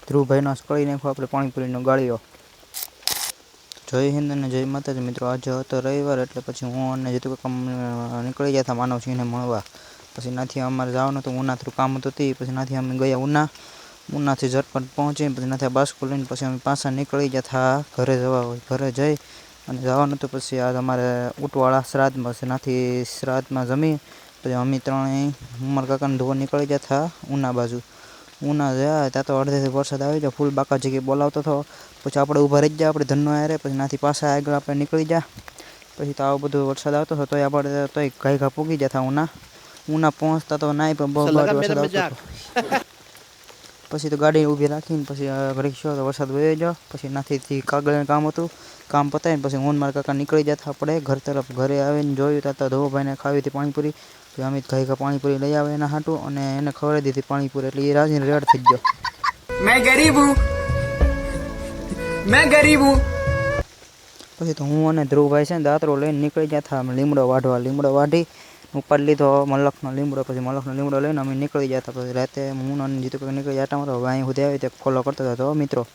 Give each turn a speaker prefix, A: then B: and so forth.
A: ધ્રુવભાઈનો કળી નાખ્યો આપણે પાણીપુરીનો ગાળિયો। જય હિન્દ અને જય માતાજી મિત્રો। આજે હતો રવિવાર એટલે પછી હું અને જીતુ કાકા નીકળી ગયા હતા માનવસિંહને મળવા। પછી નાથી અમારે જવાનું હતું ઉના થ્રુ કામ હતું પછી નાથી અમે ગયા ઉનાથી ઝટપટ પહોંચી પછી નાથી બાસ્કો લઈને પછી અમે પાછા નીકળી ગયા હતા ઘરે જવા હોય। ઘરે જઈ અને જવાનું હતું પછી આજ અમારે ઉટવાળા શ્રાદ્ધમાં પછી નાથી શ્રાદ્ધમાં જમી પછી અમે ત્રણેય અમારા કાકાને ધોવા નીકળી ગયા હતા ઉના બાજુ। ઉના ગયા ત્યાં તો અડધેથી વરસાદ આવી ગયો ફૂલ બાકાજી કે બોલાવતો હતો પછી આપણે ઊભા રહી ગયા આપણે ધનનો યારે પછી નાથી પાછા આગળ આપણે નીકળી ગયા પછી તો આવો બધો વરસાદ આવતો હતો તોય આપણે તોય ઘાયઘા પૂગી ગયા હતા ઉના પહોંચતા તો નાય પણ બહુ વરસાદ આવતો હતો। પછી તો ગાડી ઊભી રાખીને પછી રિક્ષા તો વરસાદ વહી ગયો પછી નાથી કાગળનું કામ હતું કામ પતાવીને પછી હું મારા કાકા નીકળી ગયા હતા આપણે ઘર તરફ। ઘરે આવીને જોયું ત્યાં તો ધોભાઈને ખાવી હતી પાણીપુરી પછી અમે ઘાયઘા પાણીપુરી લઈ આવે એના હાટું અને એને ખવડાવી દીધી પાણીપુરી એટલે એ રાજીને રેડ થઈ ગયો।
B: मैं गरीब हूँ
A: પછી તો હું અને ધ્રુવભાઈ છે ને દાતરો લઈને નીકળી ગયા હતા લીમડો વાઢી ઉપાડી લીધો મલખનો લીમડો પછી મલખનો લીમડો લઈને અમે નીકળી ગયા હતા। પછી રાતે હું અને જીતુ કાકા નીકળી ગયા હતા મારો અહીં સુધી આવી તે ફોલો કરતો હતો મિત્રો।